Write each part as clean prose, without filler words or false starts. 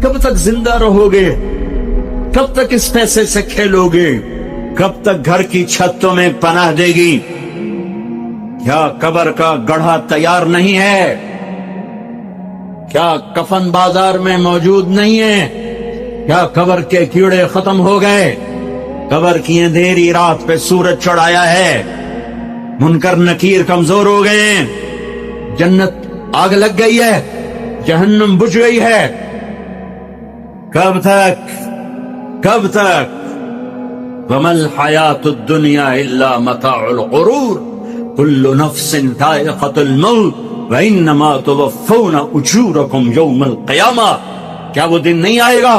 کب تک زندہ رہوگے؟ کب تک اس پیسے سے کھیلوگے؟ کب تک گھر کی چھتوں میں پناہ دے گی؟ کیا قبر کا گڑھا تیار نہیں ہے؟ کیا کفن بازار میں موجود نہیں ہے؟ کیا قبر کے کیڑے ختم ہو گئے؟ قبر کی اندھیری رات پہ سورج چڑھایا ہے، منکر نکیر کمزور ہو گئے ہیں، جنت آگ لگ گئی ہے، جہنم بجھ گئی ہے۔ کب تک؟ کب تک؟ وَمَا الْحَيَاةُ الدُّنْيَا إِلَّا مَتَاعُ الْغُرُورِ كُلُّ نَفْسٍ ذَائِقَةُ الْمَوْتِ وَإِنَّمَا تُوَفَّوْنَ أُجُورَكُمْ يَوْمَ الْقِيَامَةِ۔ کیا وہ دن نہیں آئے گا؟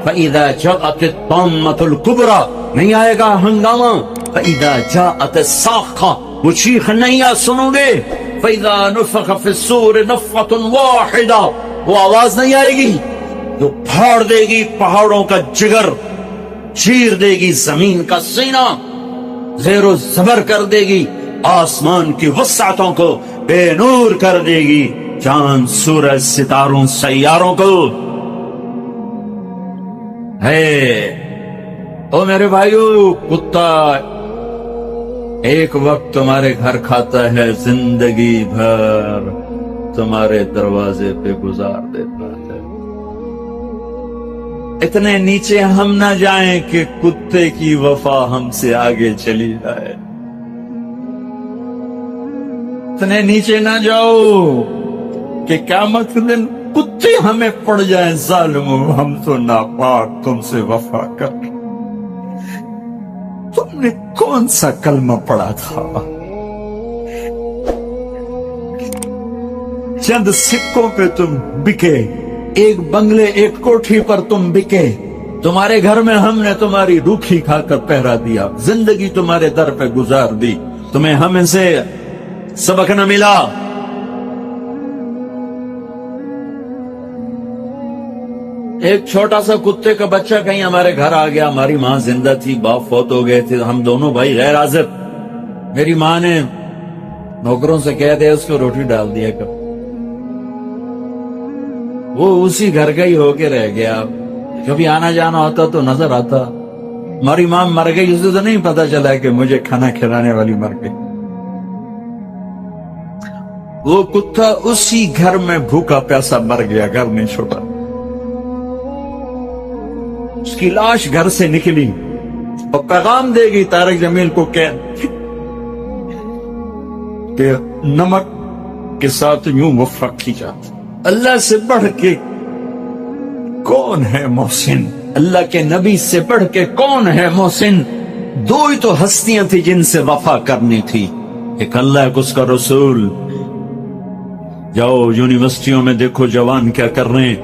فَإِذَا جَاءَتِ الطَّامَّةُ الْكُبْرَى، نہیں آئے گا ہنگامہ؟ فَإِذَا جَاءَتِ الصَّاخَّةُ، وہ چیخ نہیں سنو گے؟ فَإِذَا نُفِخَ فِي الصُّورِ نَفْخَةٌ وَاحِدَةٌ، وہ آواز نہیں آئے گی جو پھاڑ دے گی پہاڑوں کا جگر، چیر دے گی زمین کا سینہ، زیر و زبر کر دے گی آسمان کی وسعتوں کو، بے نور کر دے گی چاند سورج ستاروں سیاروں کو۔ ہے او میرے بھائیو، کتا ایک وقت تمہارے گھر کھاتا ہے، زندگی بھر تمہارے دروازے پہ گزار دیتا ہے۔ اتنے نیچے ہم نہ جائیں کہ کتے کی وفا ہم سے آگے چلی جائے، اتنے نیچے نہ جاؤ کہ قیامت کے دن کتے ہمیں پڑ جائیں، ظالموں ہم تو ناپاک تم سے وفا کر۔ تم نے کون سا کلمہ پڑھا تھا؟ چند سکوں پہ تم بکے، ایک بنگلے ایک کوٹھی پر تم بکے، تمہارے گھر میں ہم نے تمہاری روکھی کھا کر پہرا دیا، زندگی تمہارے در پہ گزار دی، تمہیں ہمیں سے سبق نہ ملا۔ ایک چھوٹا سا کتے کا بچہ کہیں ہمارے گھر آ گیا، ہماری ماں زندہ تھی، باپ فوت ہو گئے تھے، ہم دونوں بھائی غیر حاضر، میری ماں نے نوکروں سے کہہ دیا اس کو روٹی ڈال دیا کر، وہ اسی گھر کا ہی ہو کے رہ گیا، کبھی آنا جانا ہوتا تو نظر آتا، ہماری ماں مر گئی، اسے تو نہیں پتا چلا کہ مجھے کھانا کھلانے والی مر گئی۔ وہ کتا اسی گھر میں بھوکا پیاسا مر گیا، گھر نہیں چھوٹا، اس کی لاش گھر سے نکلی اور پیغام دے گی طارق جمیل کو کہ نمک کے ساتھ یوں وفا کی جاتی۔ اللہ سے بڑھ کے کون ہے محسن؟ اللہ کے نبی سے بڑھ کے کون ہے محسن؟ دو ہی تو ہستیاں تھی جن سے وفا کرنی تھی، ایک اللہ ایک اس کا رسول۔ جاؤ یونیورسٹیوں میں دیکھو جوان کیا کر رہے ہیں،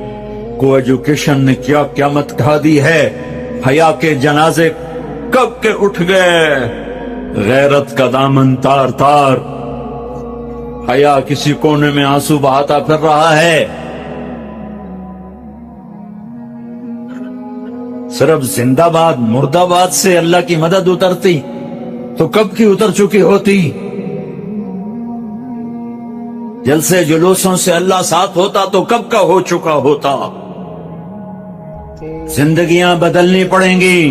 کو ایجوکیشن نے کیا قیامت کھا دی ہے، حیا کے جنازے کب کے اٹھ گئے، غیرت کا دامن تار تار، حیا کسی کونے میں آنسو بہاتا پھر رہا ہے۔ صرف زندہ باد مردہ باد سے اللہ کی مدد اترتی تو کب کی اتر چکی ہوتی، جلسے جلوسوں سے اللہ ساتھ ہوتا تو کب کا ہو چکا ہوتا۔ زندگیاں بدلنی پڑیں گی،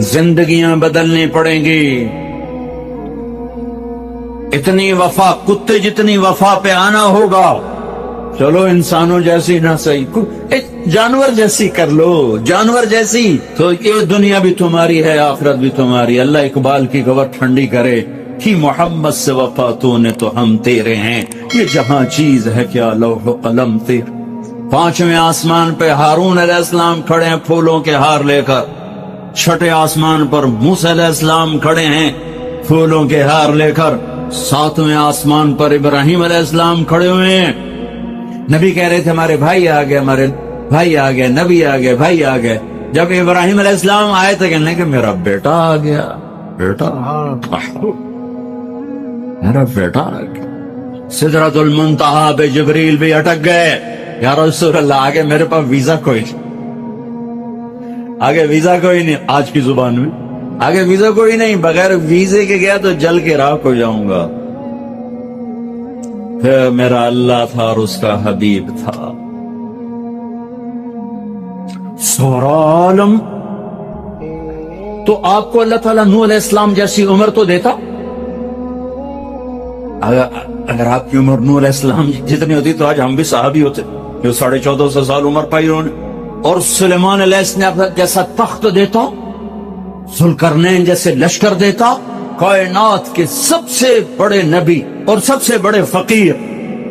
زندگیاں بدلنی پڑیں گی۔ اتنی وفا، کتے جتنی وفا پہ آنا ہوگا، چلو انسانوں جیسی نہ صحیح، جانور جیسی کر لو، جانور جیسی، تو یہ دنیا بھی تمہاری ہے، آخرت بھی تمہاری۔ اللہ اقبال کی خبر ٹھنڈی کرے کہ محمد سے وفا تو نے تو ہم تیرے ہیں، یہ جہاں چیز ہے کیا لوح و قلم تیرے۔ پانچویں آسمان پہ ہارون علیہ السلام کھڑے ہیں پھولوں کے ہار لے کر، چھٹے آسمان پر موسیٰ علیہ السلام کھڑے ہیں پھولوں کے ہار لے کر، ساتویں آسمان پر ابراہیم علیہ السلام کھڑے ہوئے ہیں۔ نبی کہہ رہے تھے ہمارے بھائی آ گئے، ہمارے بھائی آ گئے، نبی آ گئے، بھائی آ گئے۔ جب ابراہیم علیہ السلام آئے تھے کہنے کہ میرا بیٹا آ گیا، بیٹا میرا بیٹا آ گیا۔ سدرۃ المنتہا پہ جبریل بھی اٹک گئے، یا رسول اللہ آگے میرے پاس ویزا کوئی نہیں، آگے ویزا کوئی نہیں، آج کی زبان میں آگے ویزا کوئی نہیں، بغیر ویزے کے گیا تو جل کے راہ کو جاؤں گا۔ پھر میرا اللہ تھا اور اس کا حبیب تھا۔ سارا عالم. تو آپ کو اللہ تعالیٰ نوح علیہ السلام جیسی عمر تو دیتا. اگر آپ کی عمر نوح علیہ السلام جتنی ہوتی تو آج ہم بھی صحابی ہوتے جو 1450 سال عمر پائی انہوں نے. اور سلیمان علیہ السلام جیسا تخت دیتا, ذوالقرنین جیسے لشکر دیتا, کائنات کے سب سے بڑے نبی اور سب سے بڑے فقیر,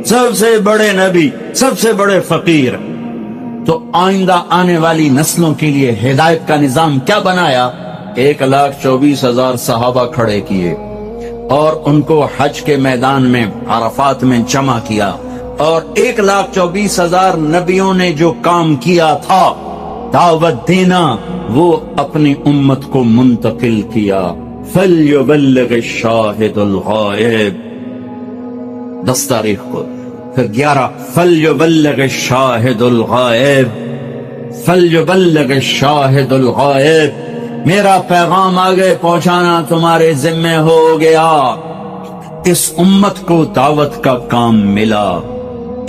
سب سے بڑے نبی, سب سے بڑے فقیر. تو آئندہ آنے والی نسلوں کے لیے ہدایت کا نظام کیا بنایا؟ 1,24,000 صحابہ کھڑے کیے اور ان کو حج کے میدان میں عرفات میں جمع کیا, اور 1,24,000 نبیوں نے جو کام کیا تھا دعوت دینا, وہ اپنی امت کو منتقل کیا. فَلْيُبَلِّغِ الشَّاهِدُ الْغَائِبُ 10 تاریخ کو. پھر 11 فَلْيُبَلِّغِ الشَّاهِدُ الْغَائِبُ فَلْيُبَلِّغِ الشَّاهِدُ الْغَائِبُ. میرا پیغام آگے پہنچانا تمہارے ذمہ ہو گیا. اس امت کو دعوت کا کام ملا,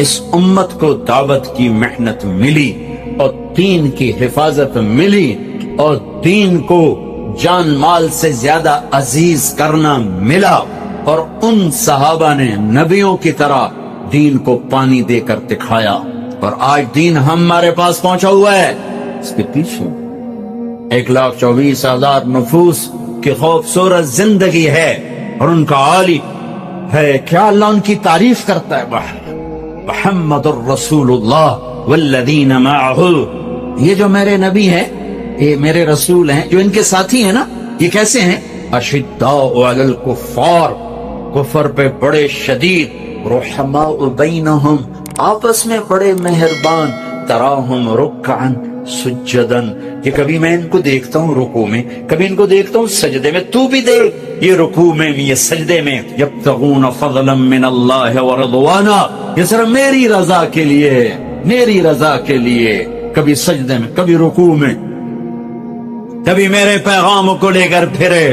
اس امت کو دعوت کی محنت ملی, اور دین کی حفاظت ملی, اور دین کو جان مال سے زیادہ عزیز کرنا ملا. اور ان صحابہ نے نبیوں کی طرح دین کو پانی دے کر دکھایا, اور آج دین ہمارے پاس پہنچا ہوا ہے. اس کے پیچھے 1,24,000 نفوس کی خوبصورت زندگی ہے, اور ان کا عالی ہے. کیا اللہ ان کی تعریف کرتا ہے؟ محمد الرسول اللہ والذین معہ. یہ جو میرے نبی ہیں, یہ میرے رسول ہیں, جو ان کے ساتھی ہیں نا, یہ کیسے ہیں؟ اشداء علی الکفار, کفر پہ بڑے شدید, رحماء بینہم, آپس میں بڑے مہربان, تراہم رکعا سجدن. یہ کبھی میں ان کو دیکھتا ہوں رکوع میں, کبھی ان کو دیکھتا ہوں سجدے میں. تو بھی دیکھ, یہ رکوع میں, یہ سجدے میں. یبتغون فضلا من اللہ ورضوانا, یہ صرف میری رضا کے لیے, میری رضا کے لیے. کبھی سجدے میں, کبھی رکوع میں, کبھی میرے پیغام کو لے کر پھرے.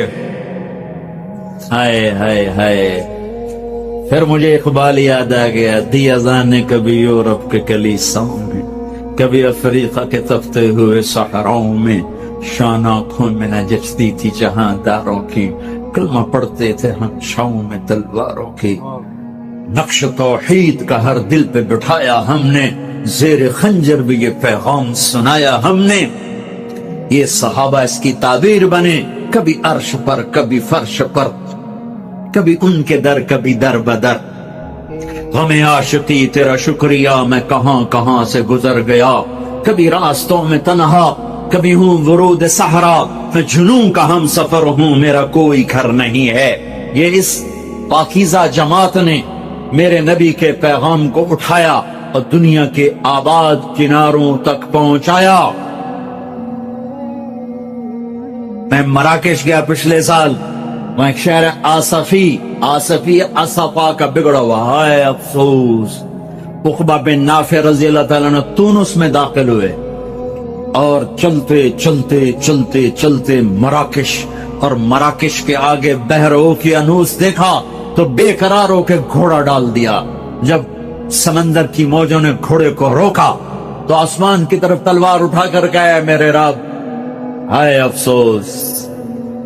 ہائے ہائے ہائے. پھر مجھے اقبال یاد آ گیا, دی اذان نے کبھی یورپ کے کلیساؤں میں, کبھی افریقہ کے تپتے ہوئے صحراؤں میں, شان آنکھوں میں نہ جچتی تھی جہاں داروں کی, کلمہ پڑھتے تھے ہم چھاؤں میں تلواروں کی. نقش توحید کا ہر دل پہ بٹھایا ہم نے, زیر خنجر بھی یہ پیغام سنایا ہم نے. یہ صحابہ اس کی تعبیر بنے, کبھی عرش پر, کبھی فرش پر, کبھی ان کے در, کبھی در بدر. غم عاشقی تیرا شکریہ میں کہاں کہاں سے گزر گیا, کبھی راستوں میں تنہا, کبھی ہوں ورود صحرا, میں جنوں کا ہم سفر ہوں, میرا کوئی گھر نہیں ہے. یہ اس پاکیزہ جماعت نے میرے نبی کے پیغام کو اٹھایا اور دنیا کے آباد کناروں تک پہنچایا. میں مراکش گیا پچھلے سال, وہاں ایک شہر آصفی اصفا کا بگڑا ہوا. ہائے افسوس, عقبہ بن نافع رضی اللہ تعالیٰ عنہ تونس میں داخل ہوئے, اور چلتے چلتے چلتے چلتے مراکش, اور مراکش کے آگے بحر اوقیانوس دیکھا تو بے قرار ہو کے گھوڑا ڈال دیا. جب سمندر کی موجوں نے گھوڑے کو روکا تو آسمان کی طرف تلوار اٹھا کر کہا, میرے رب ہائے افسوس,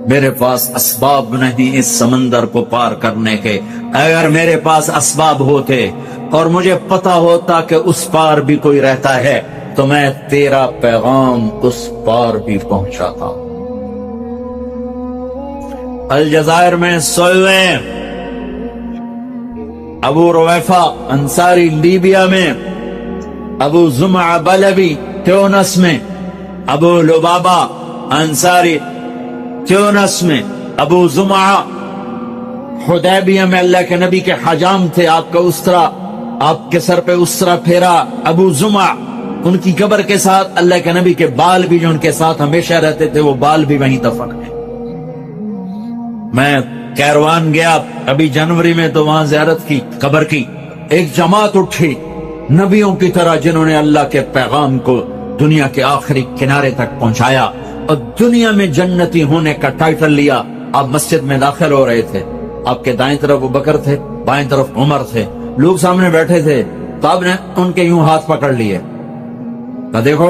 میرے پاس اسباب نہیں اس سمندر کو پار کرنے کے. اگر میرے پاس اسباب ہوتے اور مجھے پتا ہوتا کہ اس پار بھی کوئی رہتا ہے تو میں تیرا پیغام اس پار بھی پہنچاتا. الجزائر میں سوئے, ابو رویفہ انصاری لیبیا میں, ابو زمع بلبی تیونس میں, ابو لبابہ انصاری تیونس میں, ابو زمع حدیبیہ میں اللہ کے نبی کے حجام تھے, آپ کا اسرا, آپ کے سر پہ اسرا پھیرا. ابو زمع, ان کی قبر کے ساتھ اللہ کے نبی کے بال بھی جو ان کے ساتھ ہمیشہ رہتے تھے وہ بال بھی وہیں دفن ہیں. میں کیروان گیا ابھی جنوری میں, تو وہاں زیارت کی قبر کی. ایک جماعت اٹھی نبیوں کی طرح جنہوں نے اللہ کے پیغام کو دنیا کے آخری کنارے تک پہنچایا اور دنیا میں جنتی ہونے کا ٹائٹل لیا. آپ مسجد میں داخل ہو رہے تھے, آپ کے دائیں طرف ابو بکر تھے, بائیں طرف عمر تھے, لوگ سامنے بیٹھے تھے, تو آپ نے ان کے یوں ہاتھ پکڑ لیے, تو دیکھو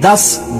10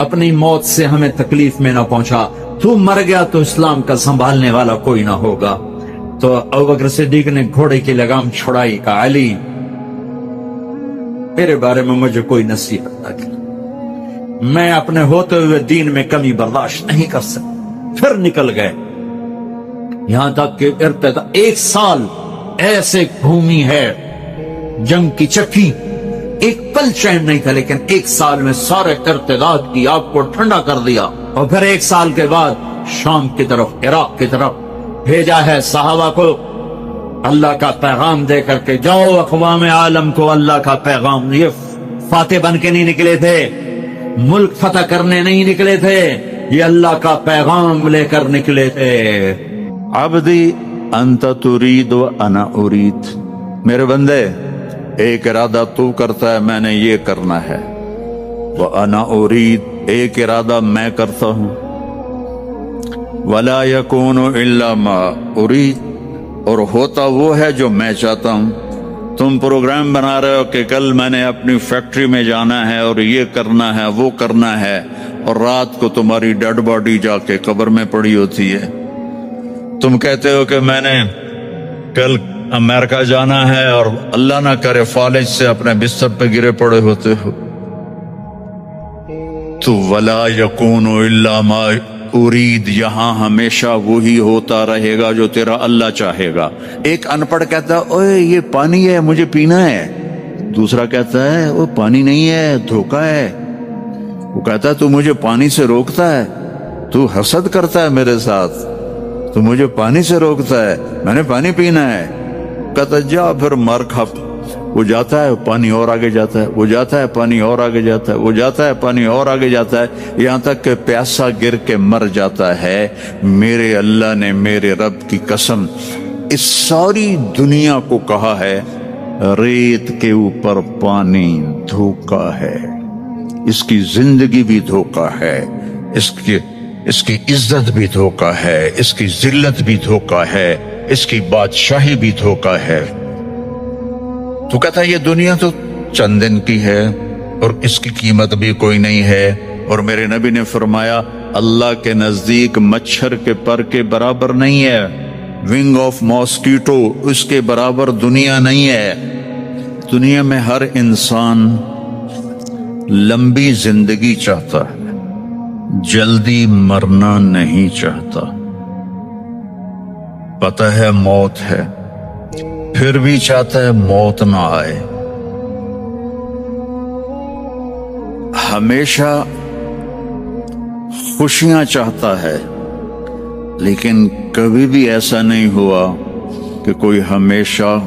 اپنی موت سے ہمیں تکلیف میں نہ پہنچا، تو مر گیا تو اسلام کا سنبھالنے والا کوئی نہ ہوگا۔ تو ابوبکر صدیق نے گھوڑے کی لگام چھڑائی، کہا علی میرے بارے میں مجھے کوئی نصیحت نہ کی، میں اپنے ہوتے ہوئے دین میں کمی برداشت نہیں کر سکتا۔ پھر نکل گئے، یہاں تک کہ ارتدا 1 سال ایسے گھومی ہے جنگ کی چکی، ایک پل چین نہیں تھا، لیکن 1 سال میں سارے ارتداد کی آگ کو ٹھنڈا کر دیا۔ اور پھر 1 سال کے بعد شام کی طرف، عراق کی طرف بھیجا ہے صحابہ کو اللہ کا پیغام دے کر کے، جاؤ اقوام عالم کو اللہ کا پیغام۔ یہ فاتح بن کے نہیں نکلے تھے، ملک فتح کرنے نہیں نکلے تھے، یہ اللہ کا پیغام لے کر نکلے تھے۔ عبدی انت ترید و انا ارید، میرے بندے ایک ارادہ تو کرتا ہے میں نے یہ کرنا ہے، وانا ارید ایک ارادہ میں کرتا ہوں، ولا یکون الا ما ارید، اور ہوتا وہ ہے جو میں چاہتا ہوں۔ تم پروگرام بنا رہے ہو کہ کل میں نے اپنی فیکٹری میں جانا ہے اور یہ کرنا ہے وہ کرنا ہے، اور رات کو تمہاری ڈیڈ باڈی جا کے قبر میں پڑی ہوتی ہے۔ تم کہتے ہو کہ میں نے کل امریکہ جانا ہے اور اللہ نہ کرے فالج سے اپنے بستر پہ گرے پڑے ہوتے ہو۔ تو ولا یکون الا ما ارید، یہاں ہمیشہ وہی ہوتا رہے گا جو تیرا اللہ چاہے گا۔ ایک ان پڑھ کہتا ہے اوے یہ پانی ہے مجھے پینا ہے، دوسرا کہتا ہے وہ پانی نہیں ہے دھوکہ ہے، وہ کہتا ہے تو مجھے پانی سے روکتا ہے، تو حسد کرتا ہے میرے ساتھ، تو مجھے پانی سے روکتا ہے، میں نے پانی پینا ہے، کہتا جا پھر مر کھپ۔ وہ جاتا ہے پانی اور آگے جاتا ہے، وہ جاتا ہے پانی اور آگے جاتا ہے، وہ جاتا ہے پانی اور آگے جاتا ہے، یہاں تک کہ پیاسا گر کے مر جاتا ہے۔ میرے اللہ نے میرے رب کی قسم اس ساری دنیا کو کہا ہے ریت کے اوپر پانی دھوکا ہے، اس کی زندگی بھی دھوکا ہے، اس کی عزت بھی دھوکا ہے، اس کی ذلت بھی دھوکا ہے، اس کی بادشاہی بھی دھوکا ہے۔ تو کہتا ہے یہ دنیا تو چند دن کی ہے اور اس کی قیمت بھی کوئی نہیں ہے، اور میرے نبی نے فرمایا اللہ کے نزدیک مچھر کے پر کے برابر نہیں ہے، ونگ آف ماسکیٹو اس کے برابر دنیا نہیں ہے۔ دنیا میں ہر انسان لمبی زندگی چاہتا ہے، جلدی مرنا نہیں چاہتا، پتہ ہے موت ہے پھر بھی چاہتا ہے موت نہ آئے۔ ہمیشہ خوشیاں چاہتا ہے، لیکن کبھی بھی ایسا نہیں ہوا کہ کوئی ہمیشہ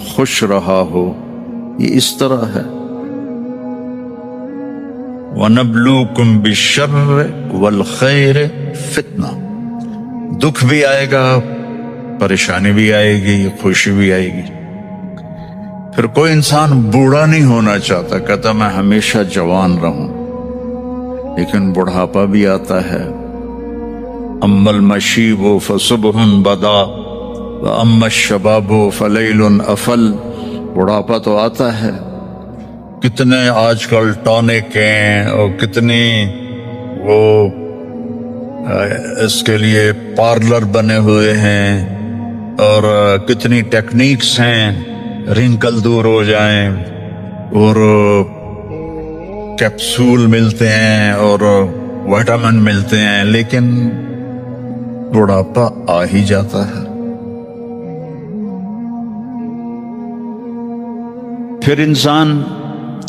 خوش رہا ہو۔ یہ اس طرح ہے، وَنَبْلُوكُمْ بِالشَّرِّ وَالْخَيْرِ فِتْنَةً، دکھ بھی آئے گا، پریشانی بھی آئے گی، خوشی بھی آئے گی۔ پھر کوئی انسان بوڑھا نہیں ہونا چاہتا، کہتا میں ہمیشہ جوان رہوں، لیکن بڑھاپا بھی آتا ہے۔ اما المشیب فصبح بدا واما الشباب فلیل افل، بڑھاپا تو آتا ہے، کتنے آج کل ٹونک ہیں اور کتنی وہ اس کے لیے پارلر بنے ہوئے ہیں، اور کتنی ٹیکنیکس ہیں رنکل دور ہو جائیں، اور کیپسول ملتے ہیں اور وٹامن ملتے ہیں، لیکن بڑھاپا آ ہی جاتا ہے۔ پھر انسان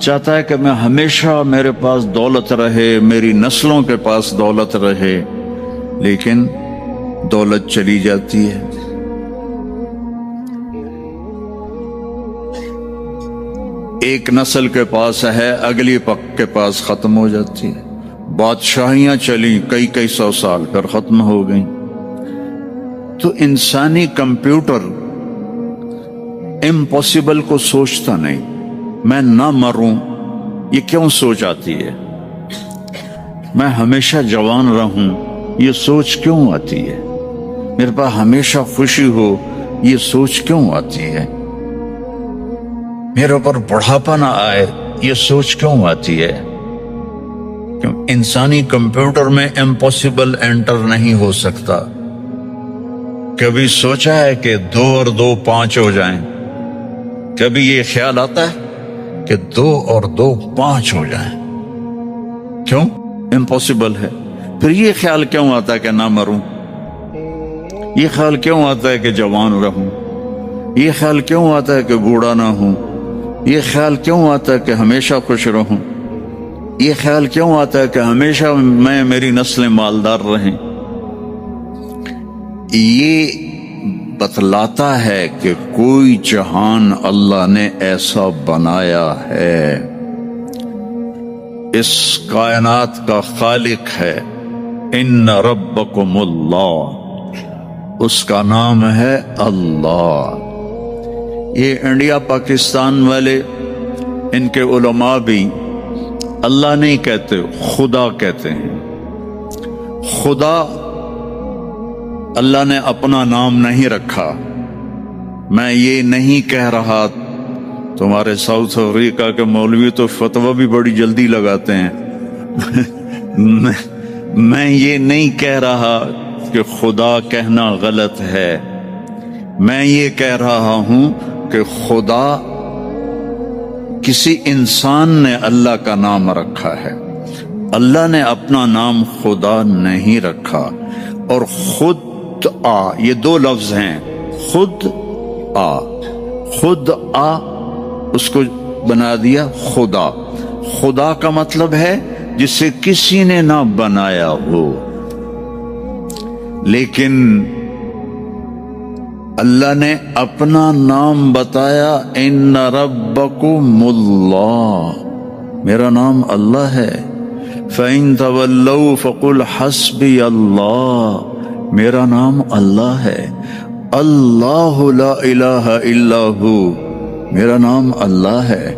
چاہتا ہے کہ میں ہمیشہ میرے پاس دولت رہے، میری نسلوں کے پاس دولت رہے، لیکن دولت چلی جاتی ہے۔ ایک نسل کے پاس ہے، اگلی پک کے پاس ختم ہو جاتی ہے۔ بادشاہیاں چلی کئی 100 سال پھر ختم ہو گئیں۔ تو انسانی کمپیوٹر امپاسبل کو سوچتا نہیں، میں نہ مروں یہ کیوں سوچ آتی ہے، میں ہمیشہ جوان رہوں یہ سوچ کیوں آتی ہے، میرے پاس ہمیشہ خوشی ہو یہ سوچ کیوں آتی ہے، میرے اوپر بڑھاپا نہ آئے یہ سوچ کیوں آتی ہے؟ کہ انسانی کمپیوٹر میں امپاسبل انٹر نہیں ہو سکتا. کبھی سوچا ہے کہ 2 اور 2 5 ہو جائیں؟ کبھی یہ خیال آتا ہے کہ 2 اور 2 5 ہو جائیں؟ کیوں؟ امپاسبل ہے. پھر یہ خیال کیوں آتا ہے کہ نہ مروں؟ یہ خیال کیوں آتا ہے کہ جوان رہوں؟ یہ خیال کیوں آتا ہے کہ بوڑھا نہ ہوں؟ یہ خیال کیوں آتا ہے کہ ہمیشہ خوش رہوں؟ یہ خیال کیوں آتا ہے کہ ہمیشہ میری نسلیں مالدار رہیں؟ یہ بتلاتا ہے کہ کوئی جہان اللہ نے ایسا بنایا ہے. اس کائنات کا خالق ہے. ان ربکم اللہ، اس کا نام ہے اللہ. یہ انڈیا پاکستان والے، ان کے علماء بھی اللہ نہیں کہتے، خدا کہتے ہیں. خدا اللہ نے اپنا نام نہیں رکھا. میں یہ نہیں کہہ رہا، تمہارے ساؤتھ افریقہ کے مولوی تو فتویٰ بھی بڑی جلدی لگاتے ہیں. میں یہ نہیں کہہ رہا کہ خدا کہنا غلط ہے. میں یہ کہہ رہا ہوں کہ خدا کسی انسان نے اللہ کا نام رکھا ہے. اللہ نے اپنا نام خدا نہیں رکھا. اور خود آ، یہ 2 لفظ ہیں. خود آ، خود آ، اس کو بنا دیا خدا. خدا کا مطلب ہے جسے کسی نے نہ بنایا ہو. لیکن اللہ نے اپنا نام بتایا، ان ربکم اللہ، میرا نام اللہ ہے. فَإِن تَوَلَّوْا فَقُلْ حَسْبِيَ اللَّهُ، میرا نام اللہ ہے. اللہ لا الہ الا ہو، میرا نام اللہ ہے.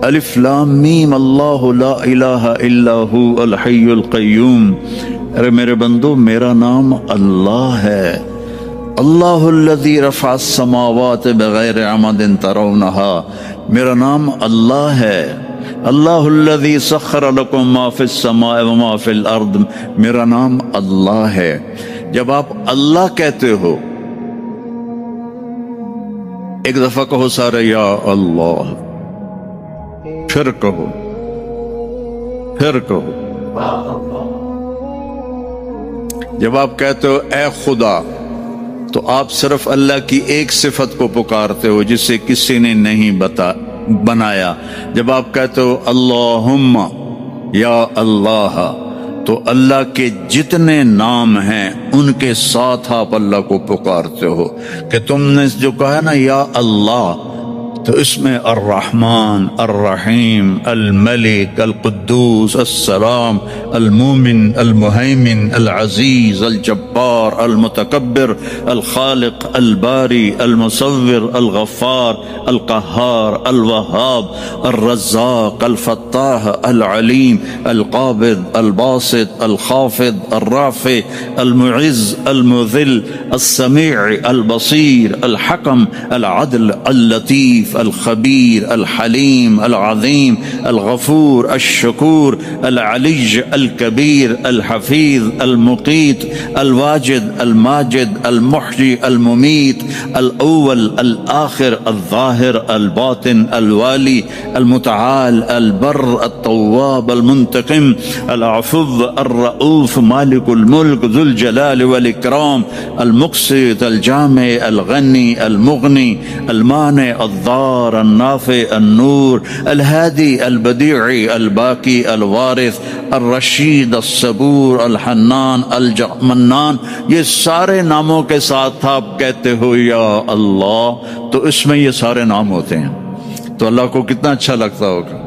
الف لام میم، اللہ لا الہ الا ہو الحی القیوم. ارے میرے بندو، میرا نام اللہ ہے. اللہ الذی رفع السماوات بغیر عمد ترونها، میرا نام اللہ ہے. اللہ الذی سخر لکم ما فی السماء وما فی الارض، میرا نام اللہ ہے. جب آپ اللہ کہتے ہو، ایک دفعہ کہو سارے یا اللہ، پھر کہو، پھر کہو. جب آپ کہتے ہو اے خدا، تو آپ صرف اللہ کی ایک صفت کو پکارتے ہو جسے کسی نے نہیں بنایا. جب آپ کہتے ہو اللہم یا اللہ، تو اللہ کے جتنے نام ہیں ان کے ساتھ آپ اللہ کو پکارتے ہو. کہ تم نے جو کہا نا یا اللہ، تو اس میں الرحمن، الرحیم، الملک، القدوس، السلام، المومن، المہیمن، العزیز، الجبار، المتکبر، الخالق، الباری، المصور، الغفار، القہار، الوہاب، الرزاق، الفتاح، العلیم، القابض، الباسط، الخافض، الرافع، المعز، المذل، السمیع، البصیر، الحکم، العدل، اللطیف، الخبیر، الحلیم، العظیم، الغفور، الشکور، العلی، الکبیر، الحفیظ، المقیت، الواجد، الماجد، المحیی، الممیت، الاول، الآخر، الظاہر، الباطن، الوالی، المتعال، البر، التواب، المنتقم، العفو، الرؤوف، مالک الملک، ذو الجلال والاکرام، المقسط، الجامع، الغنی، المغنی، المانع، الضار، النافع، النور، الہادی، البدیع، الباقی، الوارث، الرشید، الصبور، الحنان، المنان. یہ سارے ناموں کے ساتھ آپ کہتے ہو یا اللہ، تو اس میں یہ سارے نام ہوتے ہیں. تو اللہ کو کتنا اچھا لگتا ہوگا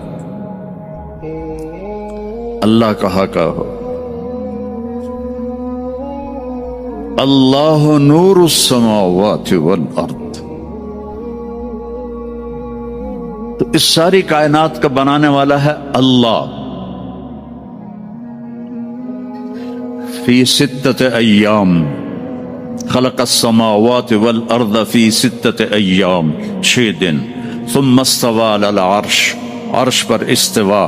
اللہ کہا کا ہو. اللہ نور السماوات والارض. تو اس ساری کائنات کا بنانے والا ہے اللہ. فی 6 ایام خلق السماوات والارض، فی 6 ایام، 6 دن. ثم استوى علی العرش، عرش پر استوا.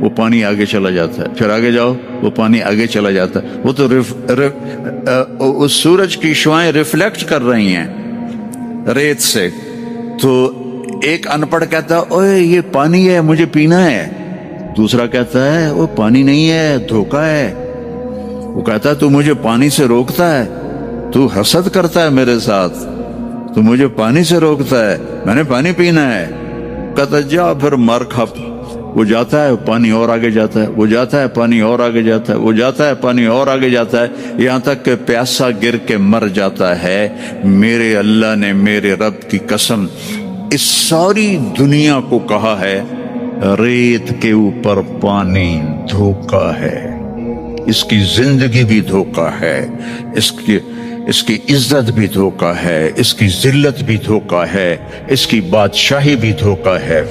وہ پانی آگے چلا جاتا ہے، پھر آگے جاؤ وہ پانی آگے چلا جاتا ہے. وہ تو اس سورج کی شعائیں ریفلیکٹ کر رہی ہیں ریت سے. تو ایک ان پڑھ کہتا ہے اوے یہ پانی ہے مجھے پینا ہے، دوسرا کہتا ہے وہ پانی نہیں ہے دھوکہ ہے. وہ کہتا ہے تو مجھے پانی سے روکتا ہے، تو حسد کرتا ہے میرے ساتھ، تو مجھے پانی سے روکتا ہے، میں نے پانی پینا ہے. کہتا جا پھر مر کھپ. وہ جاتا ہے پانی اور آگے جاتا ہے، وہ جاتا ہے پانی اور آگے جاتا ہے، وہ جاتا ہے پانی اور آگے جاتا ہے، یہاں تک کہ پیاسا گر کے مر جاتا ہے. میرے اللہ نے میرے رب کی قسم اس ساری دنیا کو کہا ہے ریت کے اوپر پانی دھوکہ ہے، اس کی زندگی بھی دھوکہ ہے، اس کی عزت بھی دھوکہ ہے، اس کی ذلت بھی دھوکہ ہے، اس کی بادشاہی بھی دھوکہ ہے.